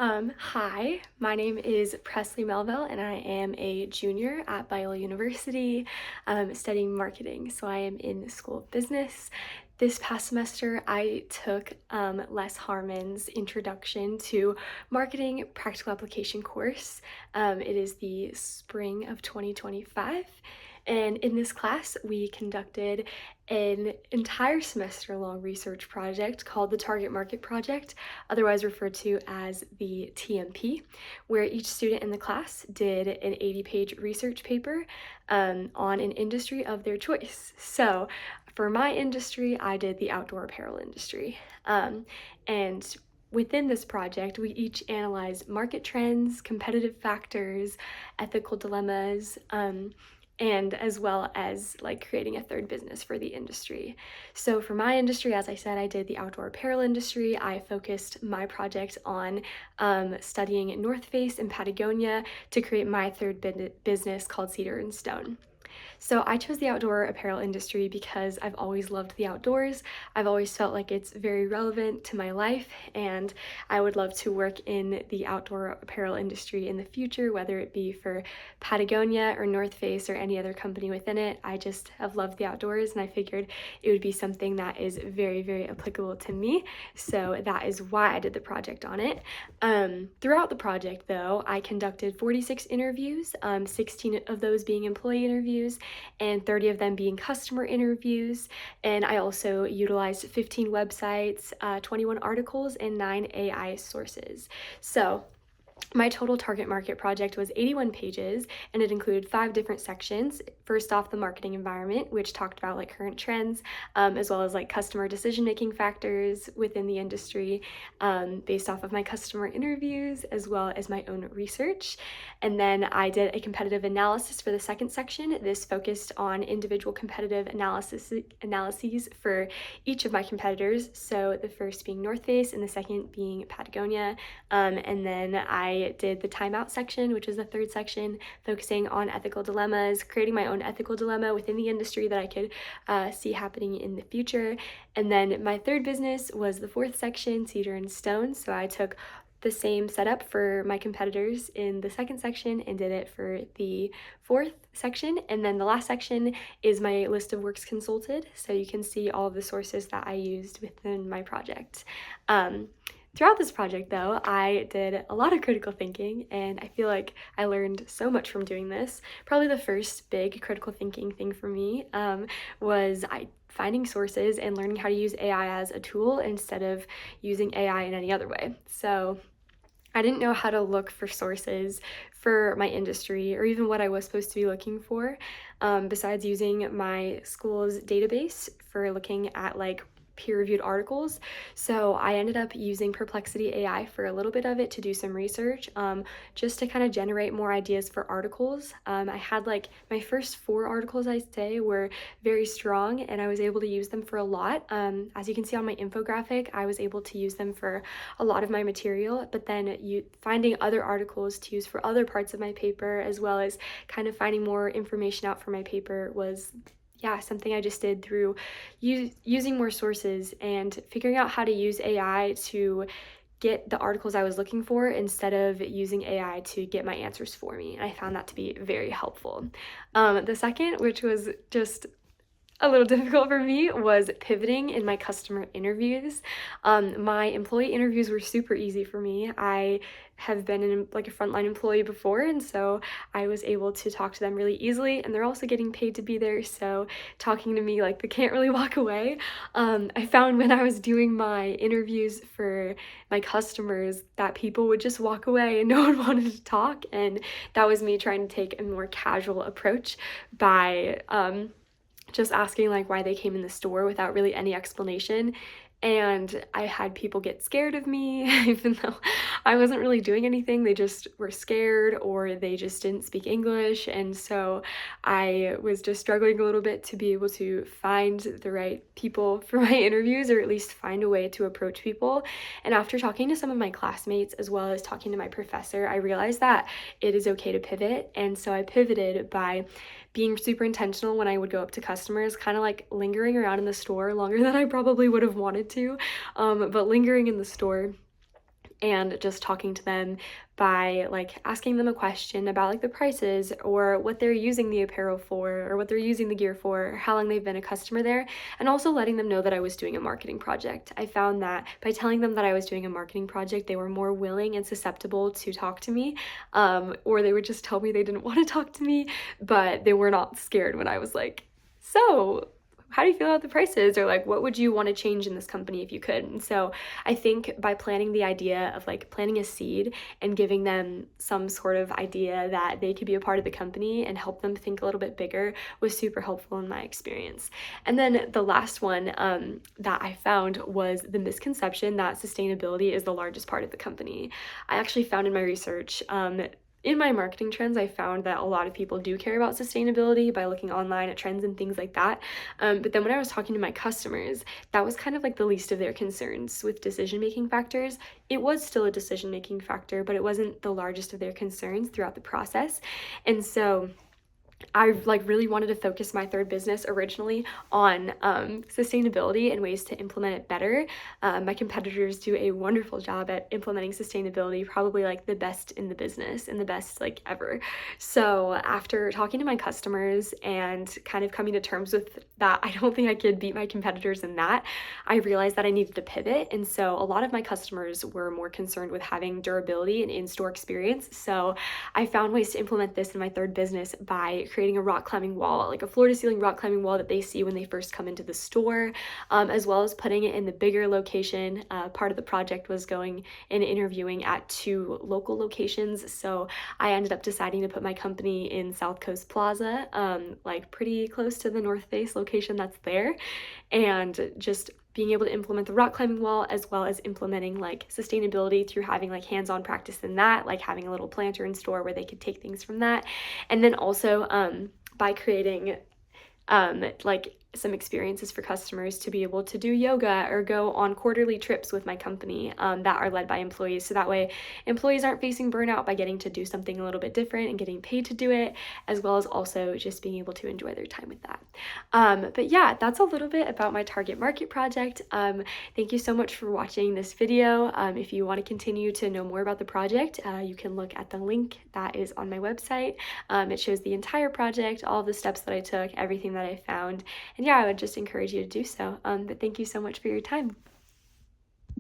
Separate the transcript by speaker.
Speaker 1: Hi, my name is Presley Melville, and I am a junior at Biola University, studying marketing. So I am in the School of Business. This past semester, I took Les Harmon's Introduction to Marketing Practical Application course. It is the spring of 2025. And in this class, we conducted an entire semester long research project called the Target Market Project, otherwise referred to as the TMP, where each student in the class did an 80-page research paper on an industry of their choice. So for my industry, I did the outdoor apparel industry. And within this project, we each analyzed market trends, competitive factors, ethical dilemmas, and as well as like creating a third business for the industry. So for my industry, as I said, I did the outdoor apparel industry. I focused my project on studying North Face and Patagonia to create my third business called Cedar and Stone. So I chose the outdoor apparel industry because I've always loved the outdoors. I've always felt like it's very relevant to my life, and I would love to work in the outdoor apparel industry in the future, whether it be for Patagonia or North Face or any other company within it. I just have loved the outdoors, and I figured it would be something that is very, very applicable to me. So that is why I did the project on it. Throughout the project, though, I conducted 46 interviews, 16 of those being employee interviews and 30 of them being customer interviews. And I also utilized 15 websites, 21 articles, and 9 AI sources. So my total target market project was 81 pages, and it included 5 different sections. First off, the marketing environment, which talked about like current trends, as well as like customer decision-making factors within the industry, based off of my customer interviews, as well as my own research. And then I did a competitive analysis for the second section. This focused on individual competitive analyses for each of my competitors. So the first being North Face, and the second being Patagonia. And then I did the timeout section, which was the third section, focusing on ethical dilemmas, creating my own ethical dilemma within the industry that I could see happening in the future. And then my third business was the fourth section, Cedar and Stone. So I took the same setup for my competitors in the second section and did it for the fourth section. And then the last section is my list of works consulted, so you can see all of the sources that I used within my project. Throughout this project, though, I did a lot of critical thinking, and I feel like I learned so much from doing this. Probably the first big critical thinking thing for me was finding sources and learning how to use AI as a tool instead of using AI in any other way. So I didn't know how to look for sources for my industry or even what I was supposed to be looking for, besides using my school's database for looking at like peer-reviewed articles. So I ended up using Perplexity AI for a little bit of it to do some research, just to kind of generate more ideas for articles. I had like my first 4 articles I'd say were very strong, and I was able to use them for a lot. As you can see on my infographic, I was able to use them for a lot of my material, but then finding other articles to use for other parts of my paper, as well as kind of finding more information out for my paper, was something I just did through using more sources and figuring out how to use AI to get the articles I was looking for instead of using AI to get my answers for me. And I found that to be very helpful. The second, which was just a little difficult for me, was pivoting in my customer interviews. My employee interviews were super easy for me. I have been like a frontline employee before, and so I was able to talk to them really easily, and they're also getting paid to be there, so talking to me like they can't really walk away. I found when I was doing my interviews for my customers that people would just walk away and no one wanted to talk, and that was me trying to take a more casual approach by just asking like why they came in the store without really any explanation. And I had people get scared of me, even though I wasn't really doing anything. They just were scared, or they just didn't speak English. And so I was just struggling a little bit to be able to find the right people for my interviews, or at least find a way to approach people. And after talking to some of my classmates, as well as talking to my professor, I realized that it is okay to pivot. And so I pivoted by being super intentional when I would go up to customers, kind of like lingering around in the store longer than I probably would have wanted to, but lingering in the store and just talking to them by like asking them a question about like the prices or what they're using the apparel for or what they're using the gear for, or how long they've been a customer there, and also letting them know that I was doing a marketing project. I found that by telling them that I was doing a marketing project, they were more willing and susceptible to talk to me, or they would just tell me they didn't want to talk to me, but they were not scared when I was like, so how do you feel about the prices, or like what would you want to change in this company if you could? And so I think by planting the idea of like planting a seed and giving them some sort of idea that they could be a part of the company and help them think a little bit bigger was super helpful in my experience. And then the last one that I found was the misconception that sustainability is the largest part of the company. I actually found in my research in my marketing trends, I found that a lot of people do care about sustainability by looking online at trends and things like that. But then when I was talking to my customers, that was kind of like the least of their concerns with decision-making factors. It was still a decision-making factor, but it wasn't the largest of their concerns throughout the process. And so I like really wanted to focus my third business originally on sustainability and ways to implement it better. My competitors do a wonderful job at implementing sustainability, probably like the best in the business and the best like ever. So after talking to my customers and kind of coming to terms with that, I don't think I could beat my competitors in that. I realized that I needed to pivot. And so a lot of my customers were more concerned with having durability and in-store experience. So I found ways to implement this in my third business by creating a rock climbing wall, like a floor to ceiling rock climbing wall that they see when they first come into the store, as well as putting it in the bigger location. Part of the project was going and interviewing at 2 local locations. So I ended up deciding to put my company in South Coast Plaza, like pretty close to the North Face location that's there, and just being able to implement the rock climbing wall as well as implementing like sustainability through having like hands-on practice in that, like having a little planter in store where they could take things from that. And then also by creating like some experiences for customers to be able to do yoga or go on quarterly trips with my company that are led by employees. So that way employees aren't facing burnout by getting to do something a little bit different and getting paid to do it, as well as also just being able to enjoy their time with that. But yeah, that's a little bit about my target market project. Thank you so much for watching this video. If you want to continue to know more about the project, you can look at the link that is on my website. It shows the entire project, all of the steps that I took, everything that I found. And yeah, I would just encourage you to do so. But thank you so much for your time.